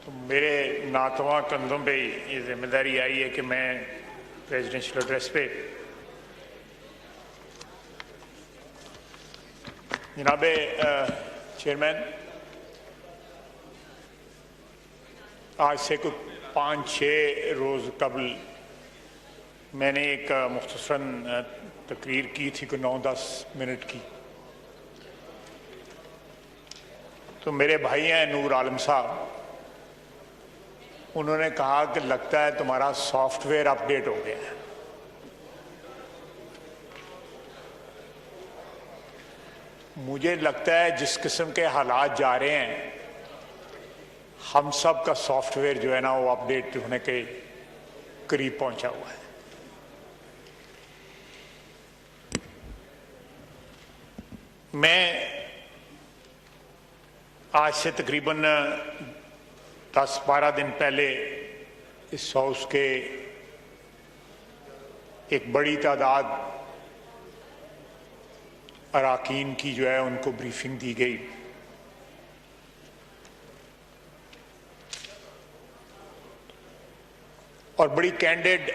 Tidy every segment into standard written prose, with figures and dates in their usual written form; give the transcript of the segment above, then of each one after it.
मेरे नातवा कंधों पे ये जिम्मेदारी आई है कि मैं प्रेसिडेंशियल एड्रेस पे जनाब चेयरमैन आज से कुछ 5-6 रोज़ कबल मैंने एक मुख्तसरन तकरीर की थी, कोई 9-10 मिनट की। तो मेरे भाई हैं नूर आलम साहब, उन्होंने कहा कि लगता है तुम्हारा सॉफ्टवेयर अपडेट हो गया है। मुझे लगता है जिस किस्म के हालात जा रहे हैं, हम सब का सॉफ्टवेयर जो है ना वो अपडेट होने के करीब पहुंचा हुआ है। मैं आज से तकरीबन 10-12 दिन पहले इस हाउस के एक बड़ी तादाद अराकीन की जो है उनको ब्रीफिंग दी गई। और बड़ी कैंडिड,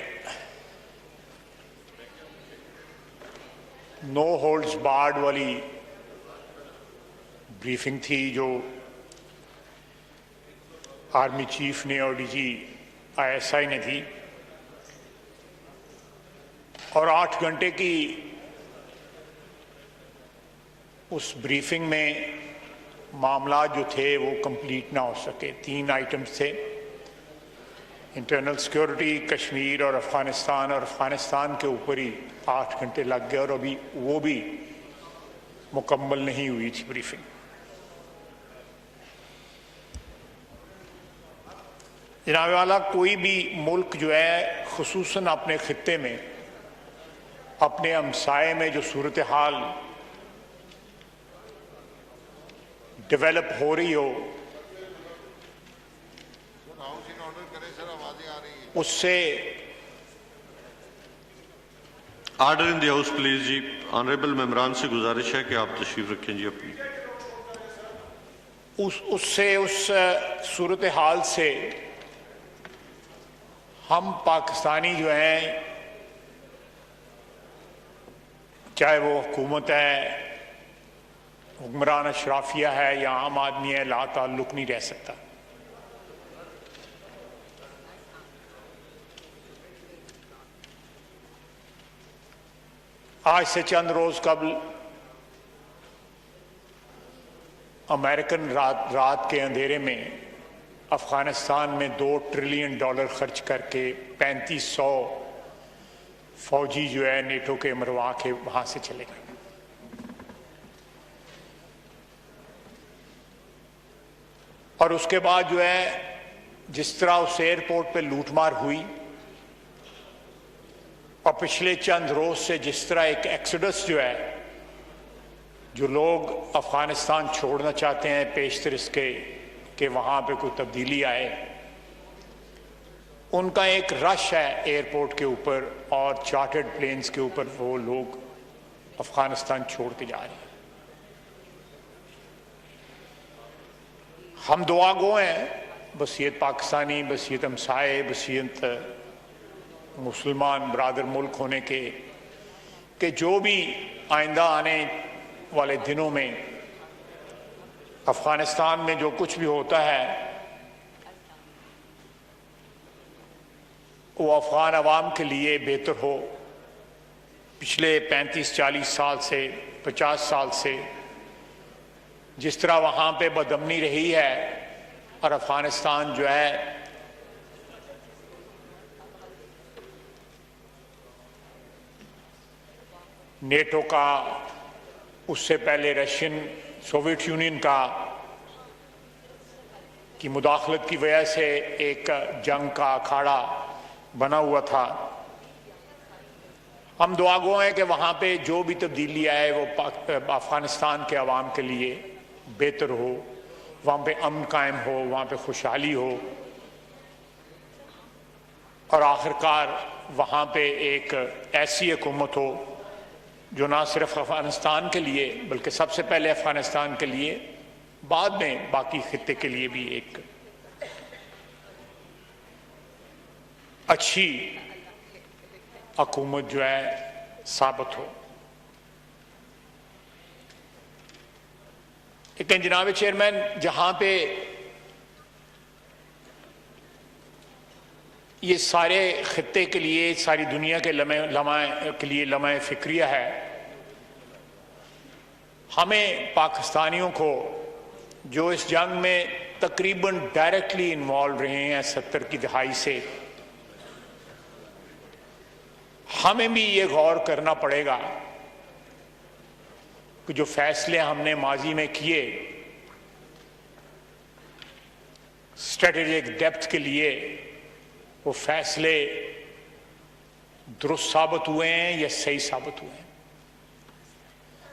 नो होल्ड्स बार्ड वाली ब्रीफिंग थी जो आर्मी चीफ ने और डीजी ISI ने दी। और 8 घंटे की उस ब्रीफिंग में मामला जो थे वो कंप्लीट ना हो सके। 3 आइटम्स थे, इंटरनल सिक्योरिटी, कश्मीर और अफगानिस्तान। और अफगानिस्तान के ऊपर ही 8 घंटे लग गए और अभी वो भी मुकम्मल नहीं हुई थी ब्रीफिंग। जनाब वाला, कोई भी मुल्क जो है खुसूसन अपने खित्ते में, अपने हमसाये में जो सूरत हाल डेवलप हो रही हो, उससे order in the house please जी। ऑनरेबल मेंबरान से गुजारिश है कि आप तशरीफ रखें जी अपनी। उस सूरत हाल से हम पाकिस्तानी जो हैं, चाहे वो हुकूमत है, हुक्मरान अशराफिया है या आम आदमी है, ला ताल्लुक नहीं रह सकता। आज से चंद रोज कबल अमेरिकन रात के अंधेरे में अफगानिस्तान में $2 ट्रिलियन खर्च करके 3500 फौजी जो है नेटो के मरवा के वहां से चले गए। और उसके बाद जो है जिस तरह उस एयरपोर्ट पे लूटमार हुई और पिछले चंद रोज से जिस तरह एक एक्सोडस जो है, जो लोग अफगानिस्तान छोड़ना चाहते हैं पेशतर इसके कि वहां पे कोई तब्दीली आए, उनका एक रश है एयरपोर्ट के ऊपर और चार्टर्ड प्लेन्स के ऊपर। वो लोग अफगानिस्तान छोड़ के जा रहे हैं। हम दुआ गो हैं, बसीयत पाकिस्तानी, बसीयत हमसाये, बसीयत मुसलमान बरादर मुल्क होने के, कि जो भी आइंदा आने वाले दिनों में अफगानिस्तान में जो कुछ भी होता है वो अफगान अवाम के लिए बेहतर हो। पिछले 35-40 साल से, 50 साल से जिस तरह वहाँ पे बदअमनी रही है और अफगानिस्तान जो है नेटो का, उससे पहले रशियन सोवियत यूनियन का की मुदाखलत की वजह से एक जंग का अखाड़ा बना हुआ था। हम दुआ गो हैं कि वहाँ पे जो भी तब्दीली आए वो अफगानिस्तान के अवाम के लिए बेहतर हो, वहाँ पे अमन कायम हो, वहाँ पे खुशहाली हो और आखिरकार वहाँ पे एक ऐसी हुकूमत हो जो ना सिर्फ अफगानिस्तान के लिए बल्कि सबसे पहले अफगानिस्तान के लिए, बाद में बाकी खित्ते के लिए भी एक अच्छी हुकूमत जो है साबित हो। लेकिन जनाब चेयरमैन, जहां पे ये सारे खित्ते के लिए, सारी दुनिया के लम्हा फिक्रिया है, हमें पाकिस्तानियों को जो इस जंग में तकरीबन डायरेक्टली इन्वॉल्व रहे हैं 70 की दहाई से, हमें भी ये गौर करना पड़ेगा कि जो फैसले हमने माजी में किए स्ट्रेटेजिक डेप्थ के लिए, वो फैसले दुरुस्त साबित हुए हैं या सही साबित हुए हैं।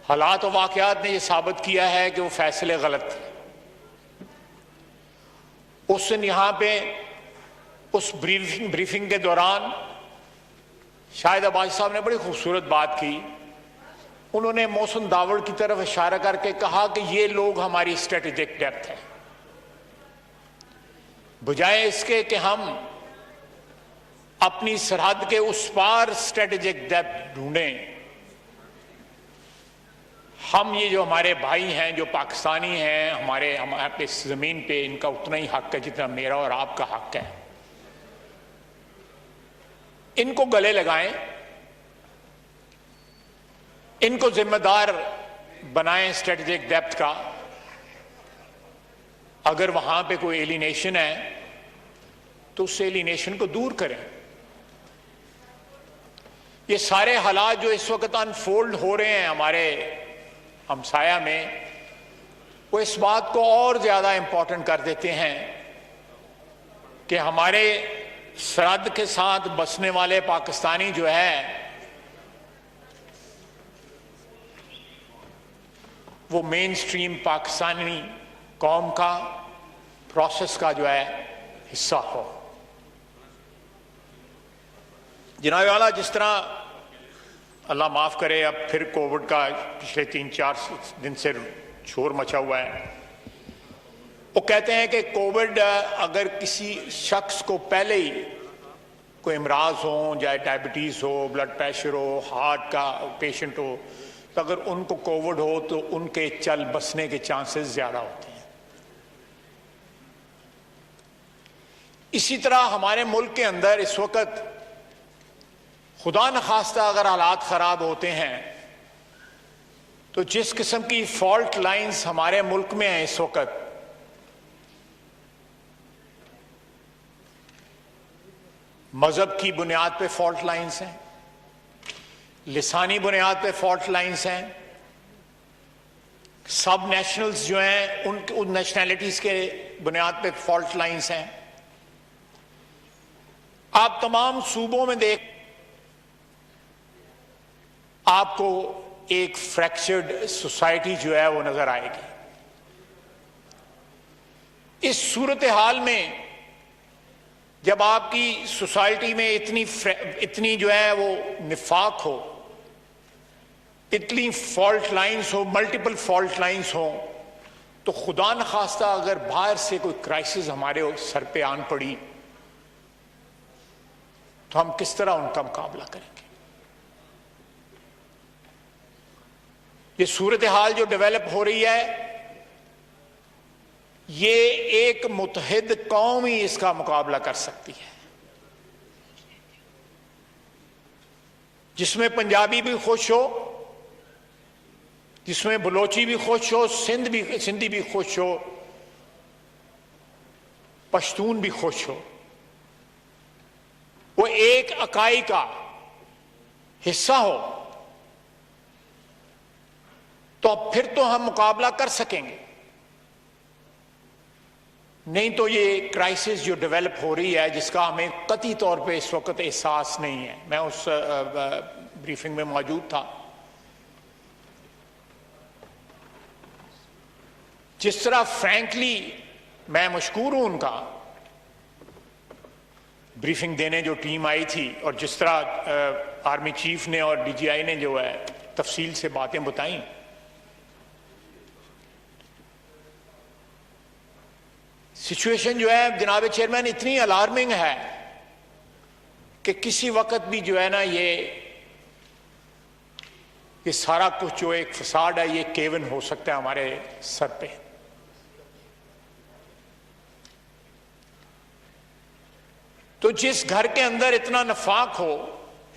हालात और वाकयात ने यह साबित किया है कि वो फैसले गलत थे। उस दिन यहां पे उस ब्रीफिंग के दौरान शाहिद अब्बासी साहब ने बड़ी खूबसूरत बात की। उन्होंने मोहसिन दावड़ की तरफ इशारा करके कहा कि ये लोग हमारी स्ट्रेटेजिक डेप्थ है, बजाय इसके कि हम अपनी सरहद के उस पार स्ट्रेटेजिक डेप्थ ढूंढें। हम ये जो हमारे भाई हैं, जो पाकिस्तानी हैं, हमारे इस जमीन पे इनका उतना ही हक है जितना मेरा और आपका हक है। इनको गले लगाएं, इनको जिम्मेदार बनाएं स्ट्रेटेजिक डेप्थ का। अगर वहां पे कोई एलिनेशन है तो उस एलिनेशन को दूर करें। ये सारे हालात जो इस वक्त अनफोल्ड हो रहे हैं हमारे हमसाया में, वो इस बात को और ज्यादा इंपॉर्टेंट कर देते हैं कि हमारे सरहद के साथ बसने वाले पाकिस्तानी जो है वो मेन स्ट्रीम पाकिस्तानी कौम का प्रोसेस का जो है हिस्सा हो। जनाब वाला, जिस तरह अल्लाह माफ करे अब फिर कोविड का पिछले 3-4 दिन से शोर मचा हुआ है, वो कहते हैं कि कोविड अगर किसी शख्स को पहले ही कोई इमराज हो, चाहे डायबिटीज हो, ब्लड प्रेशर हो, हार्ट का पेशेंट हो, तो अगर उनको कोविड हो तो उनके चल बसने के चांसेस ज्यादा होते हैं। इसी तरह हमारे मुल्क के अंदर इस वक्त खुदा न खास्ता अगर हालात खराब होते हैं तो जिस किस्म की फॉल्ट लाइंस हमारे मुल्क में हैं इस वक्त, मजहब की बुनियाद पे फॉल्ट लाइंस हैं, लिसानी बुनियाद पे फॉल्ट लाइंस हैं, सब नेशनल्स जो हैं उन नेशनैलिटीज के बुनियाद पे फॉल्ट लाइंस हैं। आप तमाम सूबों में देख आपको एक फ्रैक्चर्ड सोसाइटी जो है वो नजर आएगी। इस सूरत हाल में जब आपकी सोसाइटी में इतनी जो है वो निफाक हो, इतनी फॉल्ट लाइंस हो, मल्टीपल फॉल्ट लाइंस हो, तो खुदा न खास्ता अगर बाहर से कोई क्राइसिस हमारे सर पे आन पड़ी तो हम किस तरह उनका मुकाबला करेंगे। ये सूरत हाल जो डेवलप हो रही है, ये एक मुतहिद कौम ही इसका मुकाबला कर सकती है, जिसमें पंजाबी भी खुश हो, जिसमें बलोची भी खुश हो, सिंधी भी खुश हो, पश्तून भी खुश हो, वो एक इकाई का हिस्सा हो, तो फिर तो हम मुकाबला कर सकेंगे। नहीं तो ये क्राइसिस जो डेवलप हो रही है, जिसका हमें कतई तौर पे इस वक्त एहसास नहीं है, मैं उस ब्रीफिंग में मौजूद था, जिस तरह फ्रैंकली मैं मशकूर हूं उनका ब्रीफिंग देने जो टीम आई थी, और जिस तरह आर्मी चीफ ने और डीजीआई ने जो है तफसील से बातें बताई, सिचुएशन जो है जनाब चेयरमैन इतनी अलार्मिंग है कि किसी वक्त भी जो है ना ये सारा कुछ जो एक फसाड है ये केवन हो सकता है हमारे सर पे। तो जिस घर के अंदर इतना नफाक हो,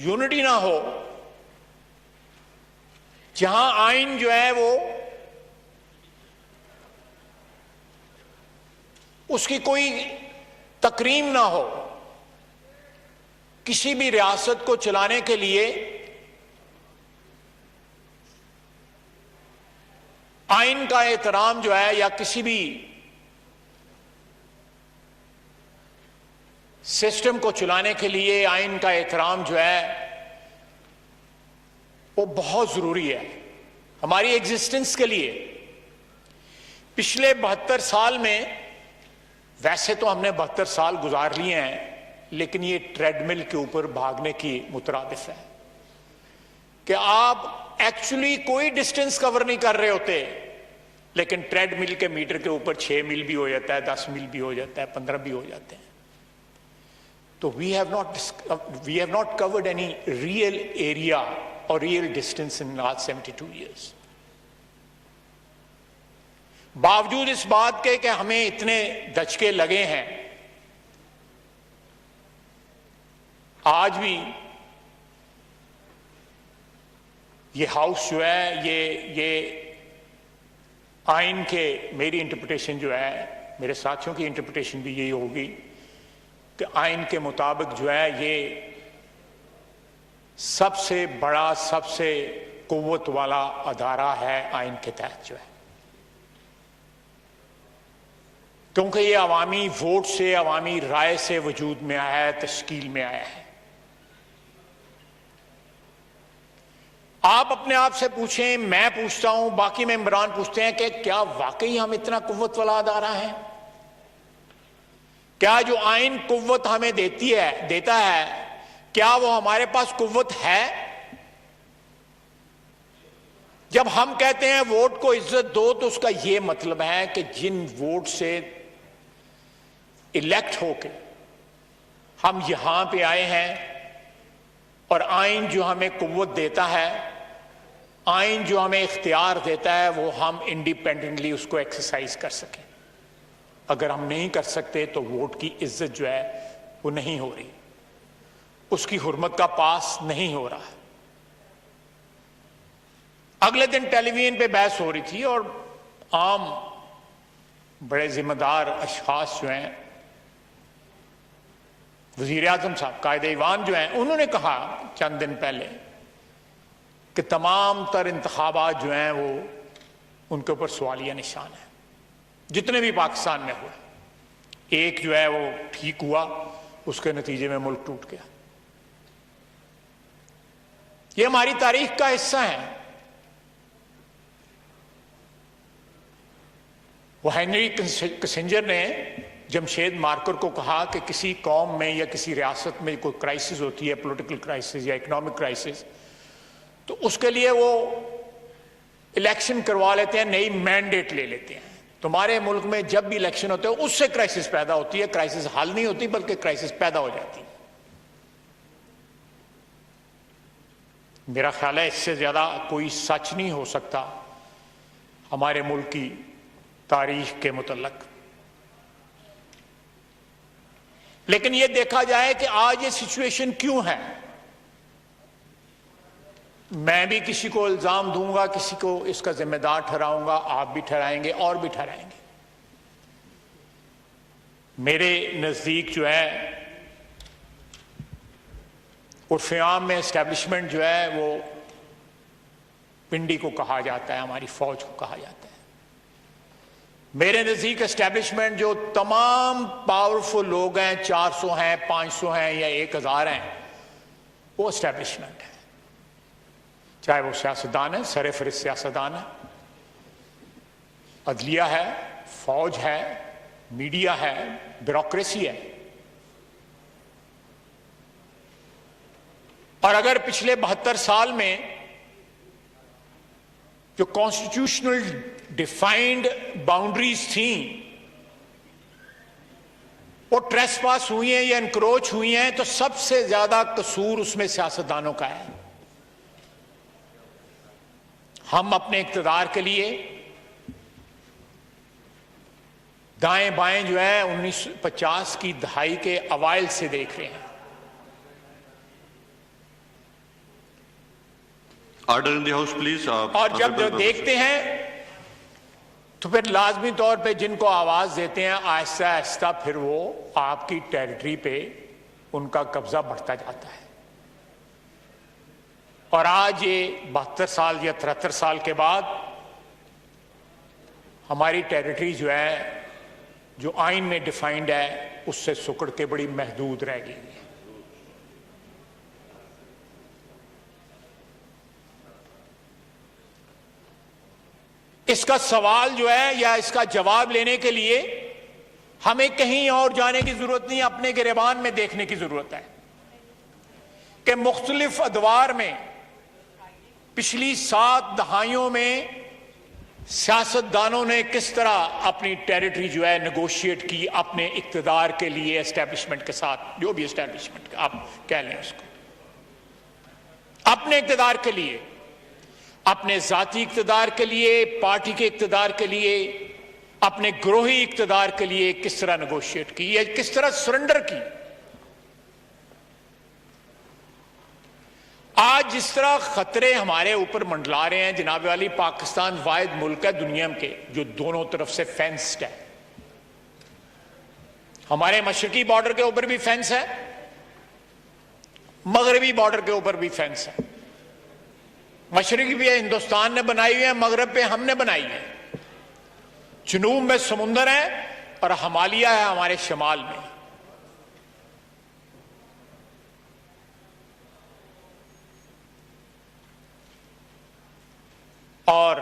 यूनिटी ना हो, जहां आइन जो है वो उसकी कोई तकरीम ना हो, किसी भी रियासत को चलाने के लिए आइन का एहतराम जो है या किसी भी सिस्टम को चलाने के लिए आइन का एहतराम जो है वो बहुत जरूरी है हमारी एग्जिस्टेंस के लिए। पिछले 72 साल में, वैसे तो हमने 72 साल गुजार लिए हैं, लेकिन ये ट्रेडमिल के ऊपर भागने की मुतरादिफ है कि आप एक्चुअली कोई डिस्टेंस कवर नहीं कर रहे होते, लेकिन ट्रेडमिल के मीटर के ऊपर 6 मील भी हो जाता है, 10 मील भी हो जाता है, 15 भी हो जाते हैं। तो we have not covered any real area और real distance in last 72 years. बावजूद इस बात के कि हमें इतने दचके लगे हैं, आज भी ये हाउस जो है ये आइन के, मेरी इंटरप्रिटेशन जो है, मेरे साथियों की इंटरप्रिटेशन भी यही होगी कि आइन के मुताबिक जो है ये सबसे बड़ा, सबसे कुव्वत वाला अदारा है आइन के तहत जो है, क्योंकि ये अवामी वोट से, अवामी राय से वजूद में आया है, तश्कील में आया है। आप अपने आप से पूछें, मैं पूछता हूं, बाकी मेंबरान पूछते हैं कि क्या वाकई हम इतना कुव्वत वाला अदारा है? क्या जो आइन कुव्वत हमें देता है, क्या वो हमारे पास कुव्वत है? जब हम कहते हैं वोट को इज्जत दो, तो उसका यह मतलब है कि जिन वोट से इलेक्ट होके हम यहां पे आए हैं और आइन जो हमें कुव्वत देता है, आइन जो हमें इख्तियार देता है, वो हम इंडिपेंडेंटली उसको एक्सरसाइज कर सकें। अगर हम नहीं कर सकते तो वोट की इज्जत जो है वो नहीं हो रही, उसकी हुर्मत का पास नहीं हो रहा। अगले दिन टेलीविजन पे बहस हो रही थी और आम बड़े जिम्मेदार अशखास जो हैं, वजीर आजम साहब, कायदे ईवान जो हैं, उन्होंने कहा चंद दिन पहले कि तमाम तर इंतखाबात जो हैं वो उनके ऊपर सवालिया निशान है, जितने भी पाकिस्तान में हुए। एक जो है वो ठीक हुआ, उसके नतीजे में मुल्क टूट गया। ये हमारी तारीख का हिस्सा है। वो हेनरी किसिंजर ने जमशेद मार्कर को कहा कि किसी कौम में या किसी रियासत में कोई क्राइसिस होती है, पॉलिटिकल क्राइसिस या इकोनॉमिक क्राइसिस, तो उसके लिए वो इलेक्शन करवा लेते हैं, नई मैंडेट ले लेते हैं। तुम्हारे मुल्क में जब भी इलेक्शन होते हैं उससे क्राइसिस पैदा होती है, क्राइसिस हल नहीं होती बल्कि क्राइसिस पैदा हो जाती है। मेरा ख्याल है इससे ज्यादा कोई सच नहीं हो सकता हमारे मुल्क की तारीख के मुतल्लक। लेकिन यह देखा जाए कि आज ये सिचुएशन क्यों है। मैं भी किसी को इल्जाम दूंगा, किसी को इसका जिम्मेदार ठहराऊंगा, आप भी ठहराएंगे और भी ठहराएंगे। मेरे नजदीक जो है उर्फ़-ए-आम में एस्टेब्लिशमेंट जो है वो पिंडी को कहा जाता है, हमारी फौज को कहा जाता है। मेरे नजदीक एस्टेब्लिशमेंट जो तमाम पावरफुल लोग हैं, 400 हैं, 500 हैं या 1000 हैं, वो एस्टेब्लिशमेंट है। चाहे वो सियासतदान है, सरफहरिस्त सियासतदान है, अदलिया है, फौज है, मीडिया है, ब्यूरोक्रेसी है। और अगर पिछले 72 साल में जो कॉन्स्टिट्यूशनल डिफाइंड बाउंड्रीज थी वो ट्रेसपास हुई हैं या एनक्रोच हुई हैं, तो सबसे ज्यादा कसूर उसमें सियासतदानों का है। हम अपने इक्तदार के लिए दाएं बाएं जो है 1950 की दहाई के अवाइल से देख रहे हैं। Order in the house please. और जब देखते हैं तो फिर लाजमी तौर पे जिनको आवाज देते हैं, आहिस्ता आहिस्ता फिर वो आपकी टेरिटरी पे उनका कब्जा बढ़ता जाता है। और आज ये 72 साल या 73 साल के बाद हमारी टेरिटरी जो है, जो आइन में डिफाइंड है, उससे सुकड़ के बड़ी महदूद रह गई है। इसका सवाल जो है या इसका जवाब लेने के लिए हमें कहीं और जाने की जरूरत नहीं, अपने गिरेबान में देखने की जरूरत है कि मुख्तलिफ अदवार में पिछली 7 दहाइयों में सियासतदानों ने किस तरह अपनी टेरिटरी जो है नेगोशिएट की अपने इक्तदार के लिए, एस्टेब्लिशमेंट के साथ, जो भी एस्टेब्लिशमेंट आप कह लें उसको, अपने इक्तदार के लिए, अपने जाती इक्तदार के लिए, पार्टी के इक्तदार के लिए, अपने ग्रोही इक्तदार के लिए किस तरह नेगोशिएट की या किस तरह सरेंडर की। आज जिस तरह खतरे हमारे ऊपर मंडला रहे हैं, जनाब वाली, पाकिस्तान वाहिद मुल्क है दुनिया के जो दोनों तरफ से फेंस्ड है। हमारे मशरकी बॉर्डर के ऊपर भी फेंस है, मगरबी बॉर्डर के ऊपर भी फेंस है। मशरकी भी हिंदुस्तान ने बनाई हुई है, मगरब पे हमने बनाई है। जनूब में समुंदर है और हिमालय है हमारे शमाल में। और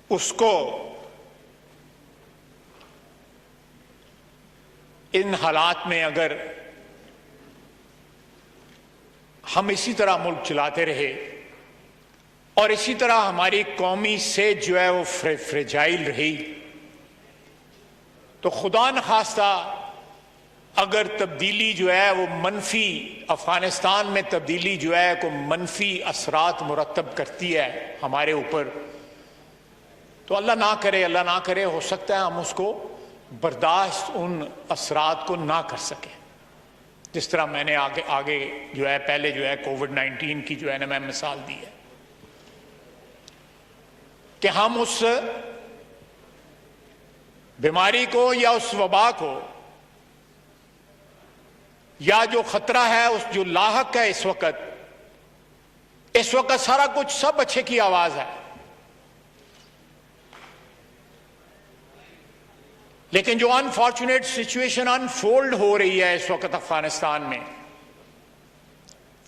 उसको इन हालात में अगर हम इसी तरह मुल्क चलाते रहे और इसी तरह हमारी कौमी से जो है वो फ्रेजाइल रही, तो खुदा न खास्ता अगर तब्दीली जो है वो मनफी, अफगानिस्तान में तब्दीली जो है को मनफी असरात मुरतब करती है हमारे ऊपर, तो अल्लाह ना करे, हो सकता है हम उसको बर्दाश्त उन असरात को ना कर सके। जिस तरह मैंने आगे जो है पहले जो है कोविड-19 की जो है ना मैं मिसाल दी है कि हम उस बीमारी को या उस वबा को या जो खतरा है, उस जो लाहक है इस वक्त सारा कुछ सब अच्छे की आवाज है, लेकिन जो अनफॉर्चुनेट सिचुएशन अनफोल्ड हो रही है इस वक्त अफगानिस्तान में,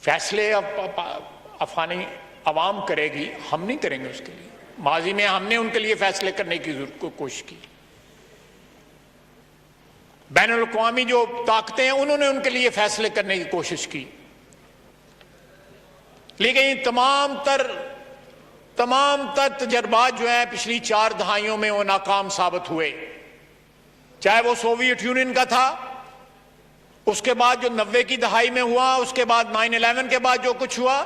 फैसले अफगानी अवाम करेगी, हम नहीं करेंगे उसके लिए। माजी में हमने उनके लिए फैसले करने की कोशिश की, बैनुल अक़वामी जो ताकतें हैं उन्होंने उनके लिए फैसले करने की कोशिश की, लेकिन तमाम तर तजर्बात जो है पिछली 4 दहाइयों में वो नाकाम साबित हुए। चाहे वो सोवियत यूनियन का था, उसके बाद जो 90 की दहाई में हुआ, उसके बाद 9/11 के बाद जो कुछ हुआ,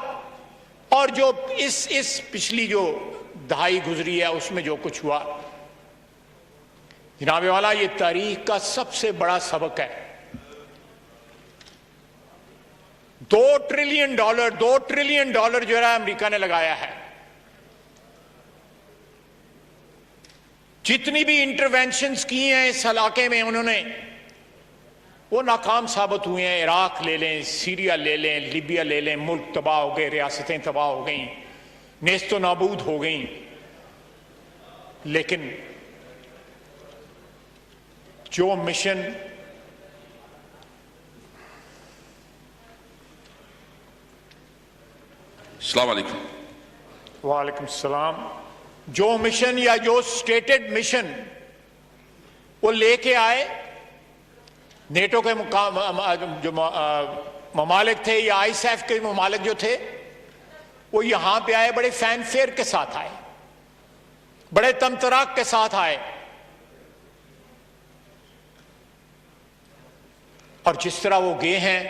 और जो इस पिछली जो दहाई गुजरी है उसमें जो कुछ हुआ। जनाब वाला, ये तारीख का सबसे बड़ा सबक है। $2 ट्रिलियन जो है अमेरिका ने लगाया है। जितनी भी इंटरवेंशंस की हैं इस इलाके में उन्होंने, वो नाकाम साबित हुए हैं। इराक ले लें, सीरिया ले लें, लीबिया ले लें, मुल्क तबाह हो गए, रियासतें तबाह हो गई, नेस्तो नाबूद हो गई। लेकिन जो मिशन अस्सलाम वालेकुम। वालेकुम सलाम। जो मिशन या जो स्टेटेड मिशन वो लेके आए, नेटो के जो ममालिक थे या आईसैफ के ममालिक जो थे, वो यहां पे आए, बड़े फैनफेयर के साथ आए, बड़े तमतराक के साथ आए। और जिस तरह वो गए हैं,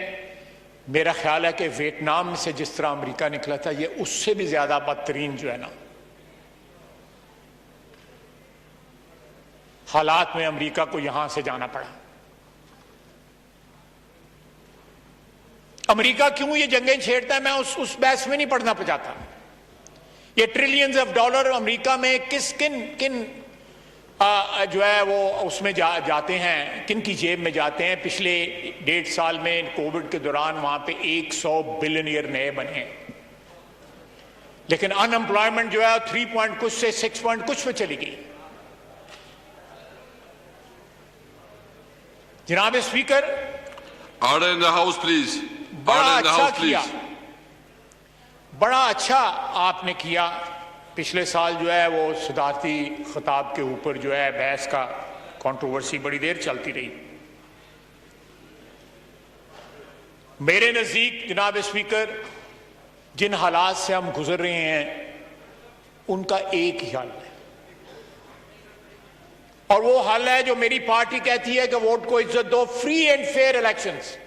मेरा ख्याल है कि वियतनाम से जिस तरह अमेरिका निकला था, ये उससे भी ज्यादा बदतरीन जो है ना हालात में अमेरिका को यहां से जाना पड़ा। अमेरिका क्यों ये जंगें छेड़ता है, मैं उस बहस में नहीं पढ़ना चाहता। ये ट्रिलियंस ऑफ डॉलर अमेरिका में किन जो है वो उसमें जाते हैं, किन की जेब में जाते हैं। पिछले 1.5 साल में कोविड के दौरान वहां पे 100 बिलियनियर नए बने, लेकिन अनएम्प्लॉयमेंट जो है 3 पॉइंट कुछ से 6 पॉइंट कुछ पे चली गई। जनाब speaker, Order in the House, please. बड़ा Order in the अच्छा House, किया, please. बड़ा अच्छा आपने किया। पिछले साल जो है वो सदारती खिताब के ऊपर जो है बहस का कंट्रोवर्सी बड़ी देर चलती रही। मेरे नजदीक जनाब स्पीकर, जिन हालात से हम गुजर रहे हैं उनका एक ही हल है, और वो हल है जो मेरी पार्टी कहती है कि वोट को इज्जत दो, फ्री एंड फेयर इलेक्शंस।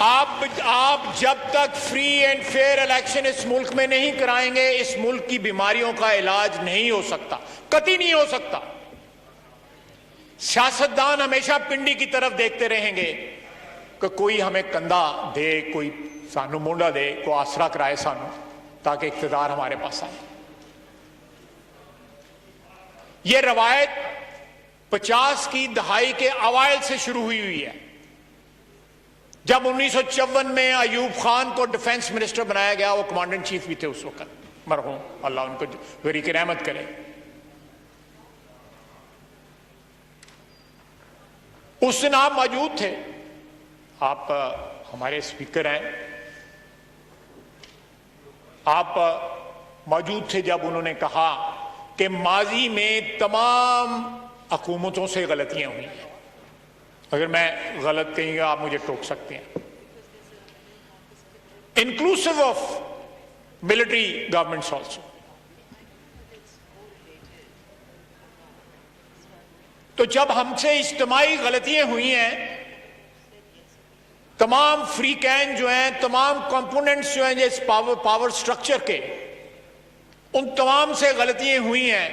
आप जब तक फ्री एंड फेयर इलेक्शन इस मुल्क में नहीं कराएंगे, इस मुल्क की बीमारियों का इलाज नहीं हो सकता, कतई नहीं हो सकता। सियासतदान हमेशा पिंडी की तरफ देखते रहेंगे कि कोई हमें कंधा दे, कोई सानू मुंडा दे, कोई आसरा कराए सानू, ताकि इख्तिदार हमारे पास आए। यह रवायत 50 की दहाई के अवाइल से शुरू हुई है, जब 1954 में अयूब खान को डिफेंस मिनिस्टर बनाया गया। वो कमांडर इन चीफ भी थे उस वक्त, मरहूम, अल्लाह उनको गरी की रहमत करे। उस दिन आप मौजूद थे, आप हमारे स्पीकर हैं, आप मौजूद थे जब उन्होंने कहा कि माजी में तमाम हुकूमतों से गलतियां हुई हैं। अगर मैं गलत कहीं आप मुझे टोक सकते हैं, inclusive of military governments also. तो जब हमसे इज्तिमाई गलतियां हुई हैं, तमाम फ्री कैन जो हैं, तमाम कंपोनेंट्स जो हैं इस पावर स्ट्रक्चर के, उन तमाम से गलतियां हुई हैं,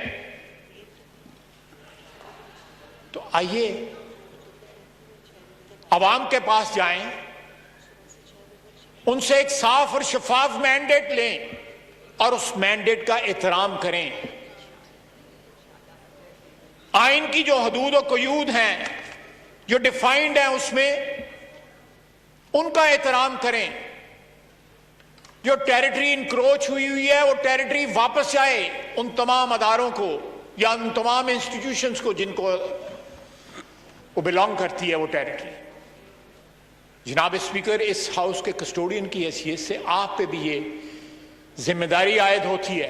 तो आइए अवाम के पास जाएं, उनसे एक साफ और शफाफ मैंडेट लें और उस मैंडेट का एहतराम करें। आइन की जो हदूद और कयूद हैं, जो डिफाइंड हैं, उसमें उनका एहतराम करें। जो टेरिटरी इंक्रोच हुई है, वो टेरिटरी वापस जाए उन तमाम अदारों को या उन तमाम इंस्टीट्यूशंस को जिनको वो बिलोंग करती है वो टेरिटरी। जनाब स्पीकर, इस हाउस के कस्टोडियन की हैसियत से आप पे भी ये जिम्मेदारी आयद होती है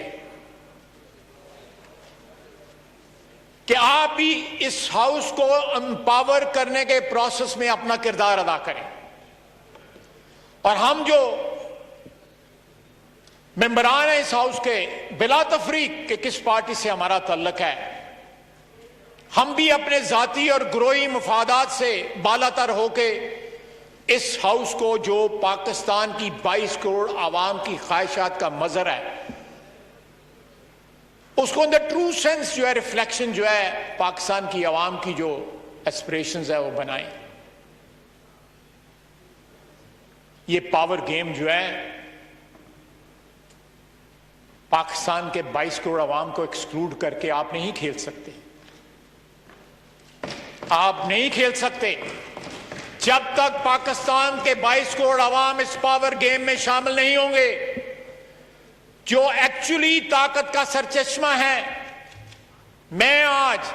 कि आप भी इस हाउस को एम्पावर करने के प्रोसेस में अपना किरदार अदा करें। और हम जो मेंबरान हैं इस हाउस के, बिला तफरीक के किस पार्टी से हमारा तल्लक है, हम भी अपने जाती और ग्रोही मफादात से बालातर होके इस हाउस को, जो पाकिस्तान की 22 करोड़ आवाम की ख्वाहिशात का मजहर है, उसको इन द ट्रू सेंस जो है रिफ्लेक्शन जो है पाकिस्तान की आवाम की जो एस्पिरेशंस है वो बनाएं। ये पावर गेम जो है पाकिस्तान के 22 करोड़ आवाम को एक्सक्लूड करके आप नहीं खेल सकते, आप नहीं खेल सकते। जब तक पाकिस्तान के 22 करोड़ आवाम इस पावर गेम में शामिल नहीं होंगे, जो एक्चुअली ताकत का सरचश्मा है। मैं आज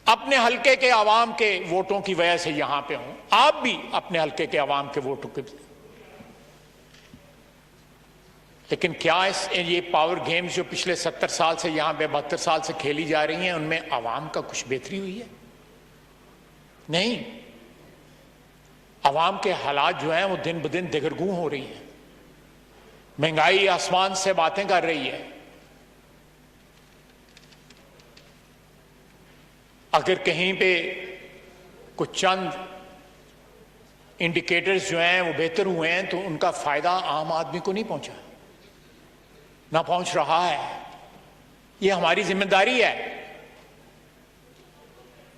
अपने हलके के आवाम के वोटों की वजह से यहां पे हूं, आप भी अपने हलके के आवाम के वोटों के, लेकिन क्या ये पावर गेम्स जो पिछले 70 साल से यहां पे 72 साल से खेली जा रही हैं, उनमें आवाम का कुछ बेहतरी हुई है? नहीं। आवाम के हालात जो हैं वो दिन ब दिन दिगरगू हो रही हैं, महंगाई आसमान से बातें कर रही है। अगर कहीं पे कुछ चंद इंडिकेटर्स जो हैं वो बेहतर हुए हैं, तो उनका फायदा आम आदमी को नहीं पहुंचा, ना पहुंच रहा है। ये हमारी जिम्मेदारी है।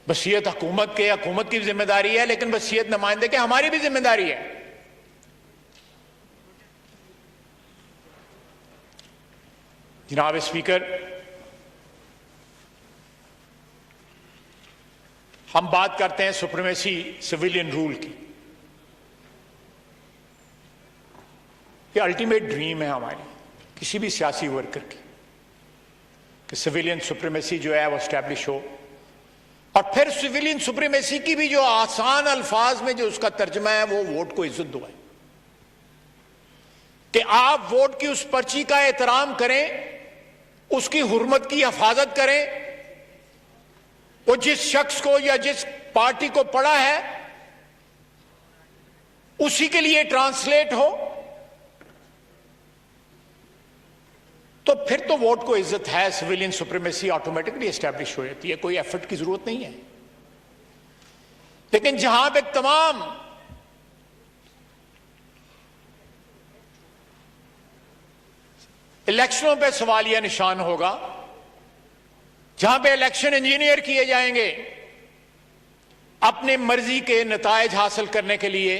वसीयत हुकूमत की जिम्मेदारी है, लेकिन वसीयत नुमाइंदे के हमारी भी जिम्मेदारी है। जनाब स्पीकर, हम बात करते हैं सुप्रीमेसी सिविलियन रूल की। ये अल्टीमेट ड्रीम है हमारी किसी भी सियासी वर्कर की कि सिविलियन सुप्रीमेसी जो है वो एस्टैब्लिश हो, और फिर सिविलियन सुप्रीमेसी की भी जो आसान अल्फाज में जो उसका तर्जमा है वो वोट को इज्जत दो है, कि आप वोट की उस पर्ची का एहतराम करें, उसकी हुर्मत की हिफाजत करें, वो जिस शख्स को या जिस पार्टी को पड़ा है उसी के लिए ट्रांसलेट हो, तो फिर तो वोट को इज्जत है। सिविलियन सुप्रीमेसी ऑटोमेटिकली एस्टैब्लिश हो जाती है, कोई एफर्ट की जरूरत नहीं है। लेकिन जहां पे तमाम इलेक्शनों पे सवालिया निशान होगा, जहां पे इलेक्शन इंजीनियर किए जाएंगे अपने मर्जी के नतायज हासिल करने के लिए,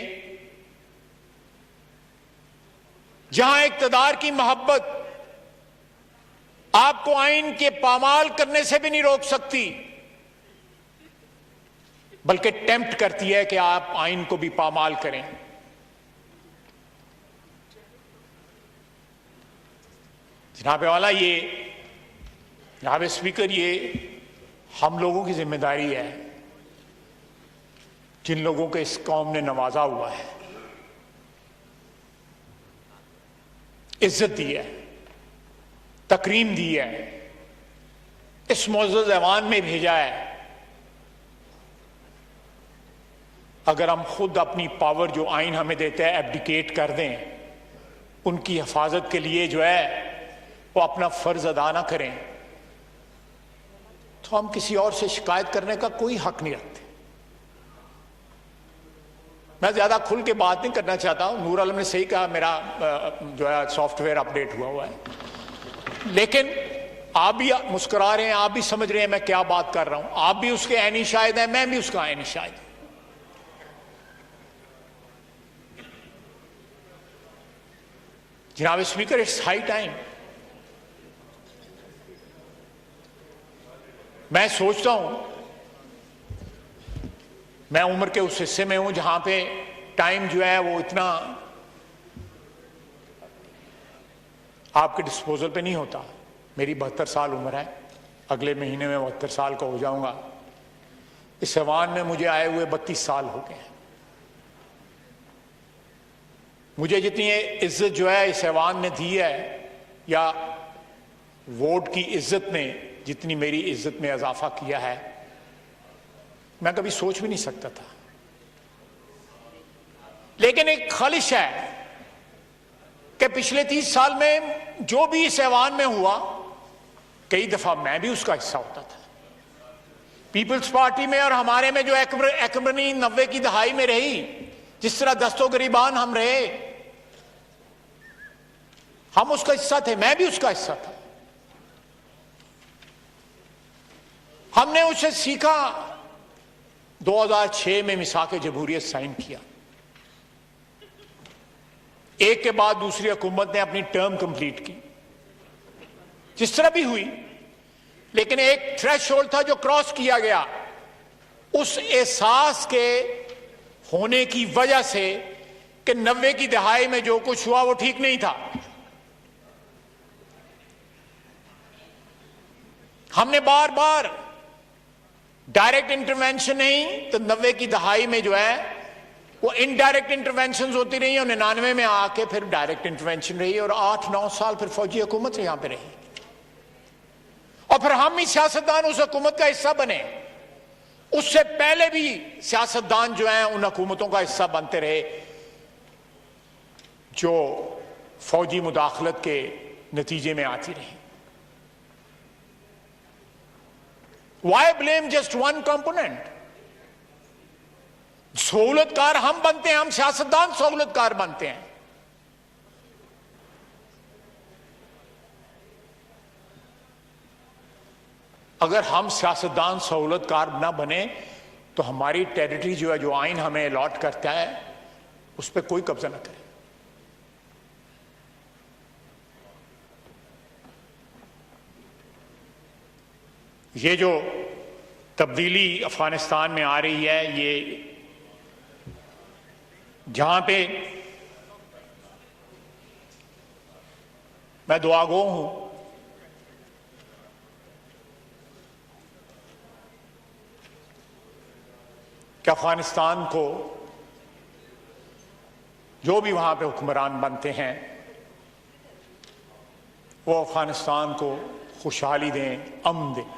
जहां इक्तदार की मोहब्बत आपको आइन के पामाल करने से भी नहीं रोक सकती, बल्कि टेम्प्ट करती है कि आप आइन को भी पामाल करें। जनाब वाला, ये जनाब स्पीकर, ये हम लोगों की जिम्मेदारी है, जिन लोगों को इस कौम ने नवाजा हुआ है, इज्जत दी है, तकरीम दी है, इस मुअज़्ज़ज़ ऐवान में भेजा है। अगर हम खुद अपनी पावर जो आइन हमें देता है एब्डिकेट कर दें, उनकी हिफाजत के लिए जो है वो अपना फर्ज अदा ना करें, तो हम किसी और से शिकायत करने का कोई हक नहीं रखते। मैं ज्यादा खुल के बात नहीं करना चाहता हूं, नूर आलम ने सही कहा, मेरा जो है सॉफ्टवेयर अपडेट हुआ है, लेकिन आप भी मुस्कुरा रहे हैं, आप भी समझ रहे हैं मैं क्या बात कर रहा हूं, आप भी उसके ऐनी शाहिद हैं, मैं भी उसका ऐनी शाहिद हूं। जनाब स्पीकर, इट्स हाई टाइम। मैं सोचता हूं, मैं उम्र के उस हिस्से में हूं जहां पे टाइम जो है वो इतना आपके डिस्पोजल पे नहीं होता। मेरी 72 साल उम्र है, अगले महीने में 72 साल का हो जाऊंगा। इस ऐवान में मुझे आए हुए 32 साल हो गए हैं। मुझे जितनी इज्जत जो है इस ऐवान ने दी है, या वोट की इज्जत ने जितनी मेरी इज्जत में इजाफा किया है, मैं कभी सोच भी नहीं सकता था। लेकिन एक ख्वाहिश है कि पिछले 30 साल में जो भी इस ऐवान में हुआ, कई दफा मैं भी उसका हिस्सा होता था। पीपल्स पार्टी में और हमारे में जो एकमनी 90 की दहाई में रही, जिस तरह दस्तो गरीबान हम रहे, हम उसका हिस्सा थे, मैं भी उसका हिस्सा था। हमने उसे सीखा। 2006 में मिसाक जमहूरियत साइन किया, एक के बाद दूसरी हुकूमत ने अपनी टर्म कंप्लीट की, जिस तरह भी हुई, लेकिन एक थ्रेशोल्ड था जो क्रॉस किया गया, उस एहसास के होने की वजह से कि 90 की दहाई में जो कुछ हुआ वो ठीक नहीं था। हमने बार बार डायरेक्ट इंटरवेंशन नहीं तो 90 की दहाई में जो है वो इनडायरेक्ट इंटरवेंशन होती रही, और 99 में आके फिर डायरेक्ट इंटरवेंशन रही, और 8-9 साल फिर फौजी हुकूमत यहां पे रही, और फिर हम ही सियासतदान उस हुकूमत का हिस्सा बने। उससे पहले भी सियासतदान जो है उन हुकूमतों का हिस्सा बनते रहे जो फौजी मुदाखलत के नतीजे में आती रही। Why blame just one component? सहूलतकार हम बनते हैं, हम सियासतदान सहूलतकार बनते हैं। अगर हम सियासतदान सहूलतकार ना बने तो हमारी टेरिटरी जो है, जो आइन हमें अलॉट करता है, उस पर कोई कब्जा ना करे। ये जो तब्दीली अफगानिस्तान में आ रही है, ये जहां पे मैं दुआगो हूं कि अफगानिस्तान को जो भी वहां पे हुक्मरान बनते हैं वो अफगानिस्तान को खुशहाली दें, अमन दें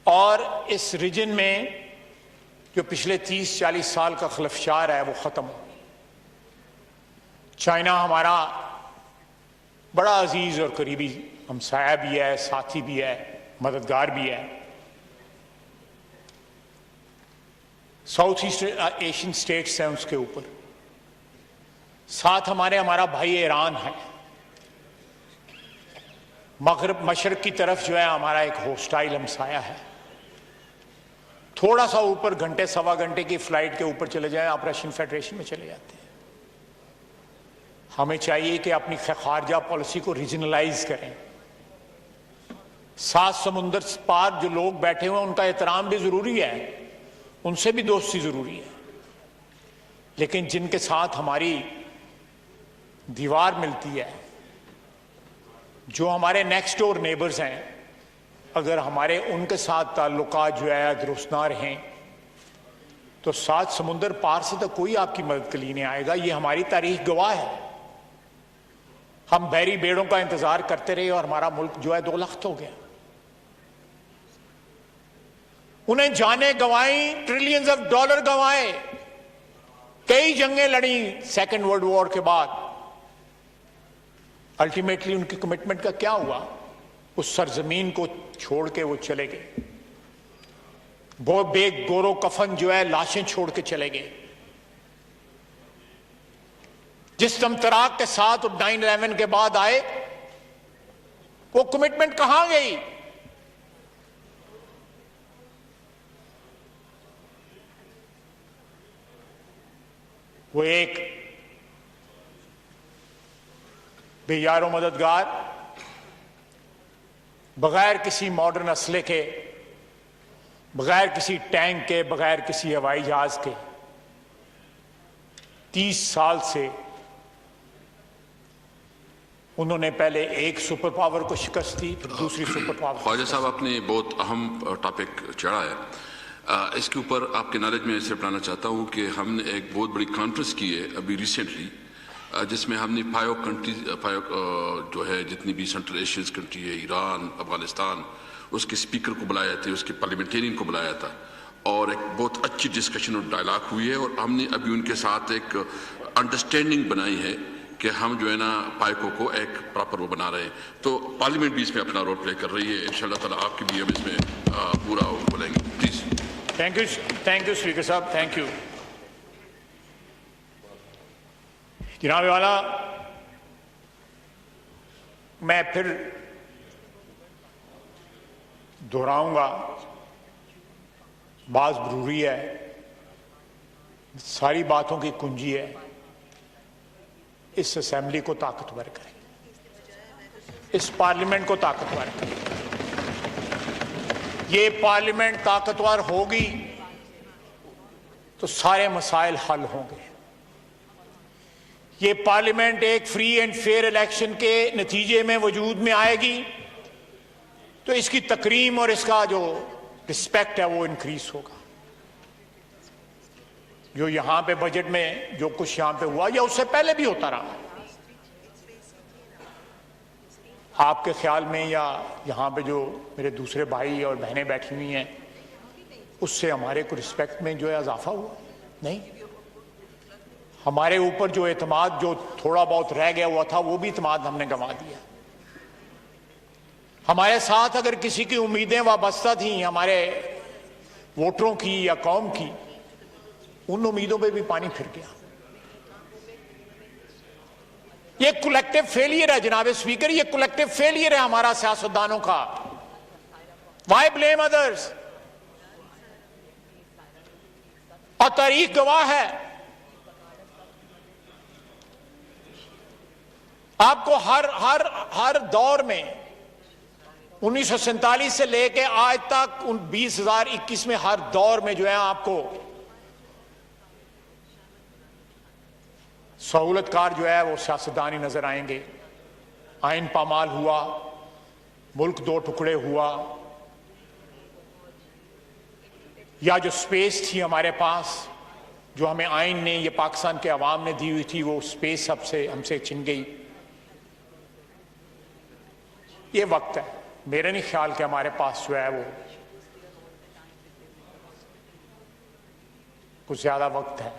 और इस रीजन में जो पिछले 30-40 साल का खलफशार है वो खत्म हो। चाइना हमारा बड़ा अजीज और करीबी हमसाया भी है, साथी भी है, मददगार भी है। साउथ ईस्ट एशियन स्टेट्स हैं उसके ऊपर, साथ हमारा भाई ईरान है। मगरब मशरक की तरफ जो है हमारा एक होस्टाइल हमसाया है। थोड़ा सा ऊपर घंटे सवा घंटे की फ्लाइट के ऊपर चले जाएं, आप रशियन फेडरेशन में चले जाते हैं। हमें चाहिए कि अपनी खारजा पॉलिसी को रीजनलाइज करें। सात समुंदर पार जो लोग बैठे हुए हैं उनका एहतराम भी जरूरी है, उनसे भी दोस्ती जरूरी है, लेकिन जिनके साथ हमारी दीवार मिलती है, जो हमारे नेक्स्ट डोर नेबर्स हैं, अगर हमारे उनके साथ ताल्लुकात जो है दुरुस्त ना रहें तो सात समुंदर पार से तो कोई आपकी मदद के लिए नहीं आएगा। ये हमारी तारीख गवाह है। हम बहरी बेड़ों का इंतजार करते रहे और हमारा मुल्क जो है 2 लाख हो गया। उन्हें जाने गंवाई, ट्रिलियंस ऑफ डॉलर गंवाए, कई जंगें लड़ी सेकेंड वर्ल्ड वॉर के बाद। अल्टीमेटली उनकी कमिटमेंट का क्या हुआ? उस सरजमीन को छोड़ के वो चले गए। वो बेग गोरो कफन जो है लाशें छोड़ के चले गए। जिस तमतराक के साथ 9/11 के बाद आए, वो कमिटमेंट कहां गई? वो एक बेयारो मददगार, बगैर किसी मॉडर्न असले के, बगैर किसी टैंक के, बगैर किसी हवाई जहाज के 30 साल से उन्होंने पहले एक सुपर पावर को शिकस्त दी, फिर दूसरी सुपर पावर। ख्वाजा साहब, आपने बहुत अहम टॉपिक चढ़ा है। इसके ऊपर आपके नॉलेज में इसे बताना चाहता हूँ कि हमने एक बहुत बड़ी कॉन्फ्रेंस की है अभी रिसेंटली, जिसमें हमने 5 कंट्रीज जो है जितनी भी सेंट्रल एशियन कंट्री है, ईरान, अफगानिस्तान, उसके स्पीकर को बुलाया था, उसके पार्लियामेंटेरियन को बुलाया था और एक बहुत अच्छी डिस्कशन और डायलॉग हुई है। और हमने अभी उनके साथ एक अंडरस्टैंडिंग बनाई है कि हम जो है ना पाइको को एक प्रॉपर वो बना रहे हैं। तो पार्लियामेंट भी इसमें अपना रोल प्ले कर रही है। इंशाल्लाह ताला आपकी भी हम इसमें पूरा बोलेंगे। प्लीज। थैंक यू स्पीकर साहब, थैंक यू। जनाब वाला, मैं फिर दोहराऊंगा, बात जरूरी है, सारी बातों की कुंजी है इस असेंबली को ताकतवर करें, इस पार्लियामेंट को ताकतवर करें। ये पार्लियामेंट ताकतवर होगी तो सारे मसाइल हल होंगे। ये पार्लियामेंट एक फ्री एंड फेयर इलेक्शन के नतीजे में वजूद में आएगी तो इसकी तकरीम और इसका जो रिस्पेक्ट है वो इंक्रीज होगा। जो यहां पे बजट में जो कुछ यहां पे हुआ या उससे पहले भी होता रहा, आपके ख्याल में या यहां पे जो मेरे दूसरे भाई और बहनें बैठी हुई हैं, उससे हमारे को रिस्पेक्ट में जो है इजाफा हुआ? नहीं। हमारे ऊपर जो एतमाद जो थोड़ा बहुत रह गया हुआ था, वो भी एतमाद हमने गंवा दिया। हमारे साथ अगर किसी की उम्मीदें वाबस्ता थी, हमारे वोटरों की या कौम की, उन उम्मीदों पे भी पानी फिर गया। ये कलेक्टिव फेलियर है जनाब स्पीकर, ये कलेक्टिव फेलियर है हमारा सियासतदानों का। Why blame others? और तारीख गवाह है, आपको हर दौर में 1947 से लेके आज तक 2021 में हर दौर में जो है आपको सहूलतकार जो है वो सियासतदान ही नजर आएंगे। आइन पामाल हुआ, मुल्क दो टुकड़े हुआ, या जो स्पेस थी हमारे पास, जो हमें आइन ने, ये पाकिस्तान के अवाम ने दी हुई थी, वो स्पेस हमसे छिन गई। ये वक्त है, मेरा नहीं ख्याल कि हमारे पास जो है वो कुछ ज्यादा वक्त है।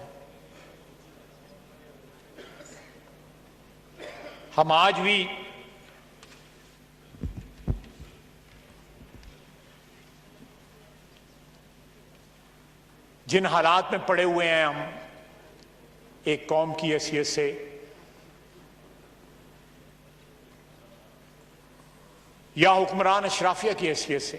हम आज भी जिन हालात में पड़े हुए हैं, हम एक कौम की हैसियत से, या हुक्मरान अशराफिया की हैसियत से,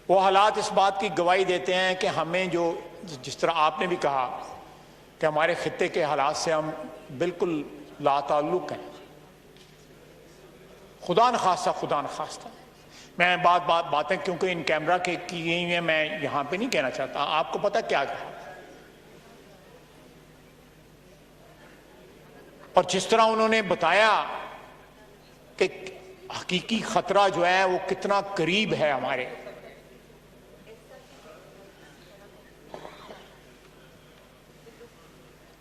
वो हालात इस बात की गवाही देते हैं कि हमें जो, जिस तरह आपने भी कहा कि हमारे खित्ते के हालात से हम बिल्कुल लाताल्लुक हैं। खुदा न खास्ता मैं बातें क्योंकि इन कैमरा के की गई हैं, मैं यहां पे नहीं कहना चाहता। आपको पता क्या कहा, और जिस तरह उन्होंने बताया कि हकीकी खतरा जो है वो कितना करीब है हमारे,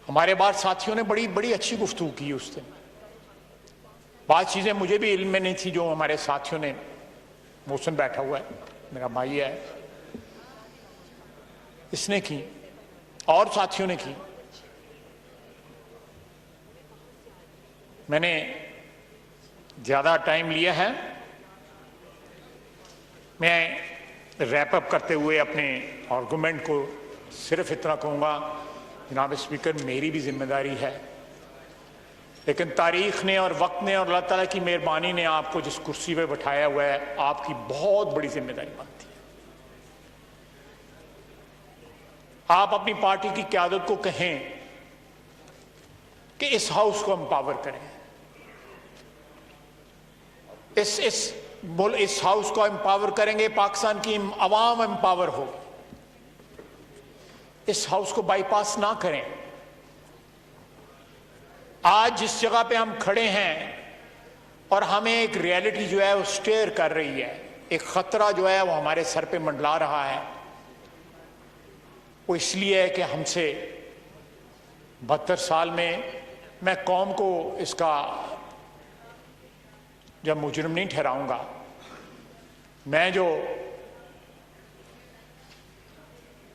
हमारे बाद साथियों ने बड़ी अच्छी गुफ्तगू की उस दिन। बात चीजें मुझे भी इल्म में नहीं थी, जो हमारे साथियों ने, मोहसिन बैठा हुआ है, मेरा भाई है, इसने की और साथियों ने की। मैंने ज्यादा टाइम लिया है, मैं रैप अप करते हुए अपने आर्गुमेंट को सिर्फ इतना कहूंगा, जनाब स्पीकर, मेरी भी जिम्मेदारी है, लेकिन तारीख ने और वक्त ने और अल्लाह ताला की मेहरबानी ने आपको जिस कुर्सी पे बैठाया हुआ है, आपकी बहुत बड़ी जिम्मेदारी बनती है। आप अपनी पार्टी की क़यादत को कहें कि इस हाउस को एम्पावर करें, इस हाउस को एम्पावर करेंगे, पाकिस्तान की अवाम एम्पावर होगी। इस हाउस को बाईपास ना करें। आज जिस जगह पे हम खड़े हैं और हमें एक रियलिटी जो है वो स्टेयर कर रही है, एक खतरा जो है वो हमारे सर पे मंडला रहा है, वो इसलिए है कि हमसे 72 साल में, मैं कौम को इसका जब मुजरिम नहीं ठहराऊंगा, मैं जो,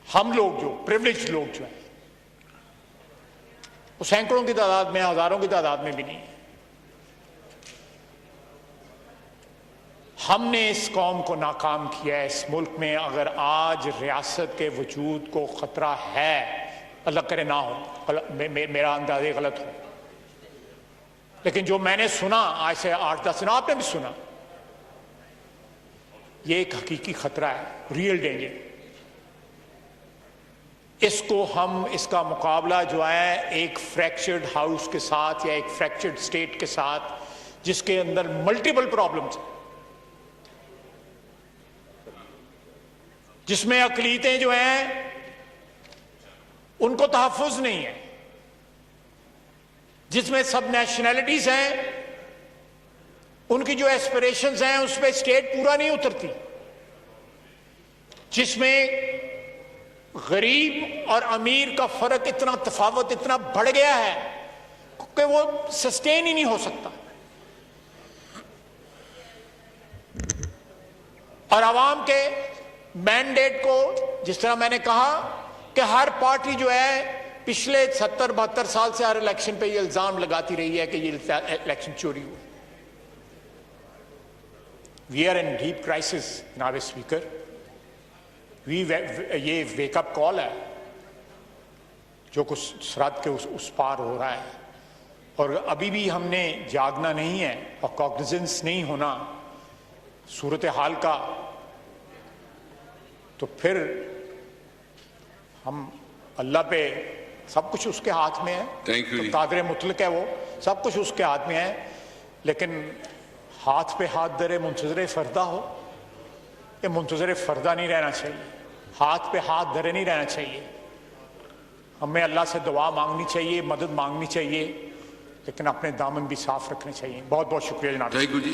हम लोग जो प्रिविलेज लोग जो हैं, वो सैकड़ों की तादाद में, हजारों की तादाद में भी नहीं है। हमने इस कौम को नाकाम किया है। इस मुल्क में अगर आज रियासत के वजूद को खतरा है, अल्लाह करे ना हो, मेरा अंदाजे गलत हो, लेकिन जो मैंने सुना आज से 8-10 दिन, आपने भी सुना, ये एक हकीकी खतरा है, रियल डेंजर। इसको हम, इसका मुकाबला जो है एक फ्रैक्चर्ड हाउस के साथ या एक फ्रैक्चर्ड स्टेट के साथ, जिसके अंदर मल्टीपल प्रॉब्लम्स, जिसमें अकलीतें जो हैं उनको तहफ़्फ़ुज़ नहीं है, जिसमें सब नेशनैलिटीज हैं, उनकी जो एस्पिरेशंस हैं उस पर स्टेट पूरा नहीं उतरती, जिसमें गरीब और अमीर का फर्क इतना, तफावत इतना बढ़ गया है कि वो सस्टेन ही नहीं हो सकता। और आवाम के मैंडेट को, जिस तरह मैंने कहा कि हर पार्टी जो है पिछले 70-72 साल से हर इलेक्शन पे ये इल्जाम लगाती रही है कि ये इलेक्शन चोरी हुआ। We are in deep crisis जनाब स्पीकर। ये वेकअप कॉल है जो कुछ सरहद के उस पार हो रहा है, और अभी भी हमने जागना नहीं है और कॉग्निजेंस नहीं होना सूरत हाल का, तो फिर हम अल्लाह पे सब कुछ उसके हाथ में है। Thank you. तो कादिर मुतलक है वो, सब कुछ उसके हाथ में है, लेकिन हाथ पे हाथ धरे मुंतज़िर फरदा हो, ये मुंतज़िर फरदा नहीं रहना चाहिए, हाथ पे हाथ धरे नहीं रहना चाहिए। हमें अल्लाह से दुआ मांगनी चाहिए, मदद मांगनी चाहिए, लेकिन अपने दामन भी साफ रखने चाहिए। बहुत बहुत शुक्रिया जनाब। Thank you ji.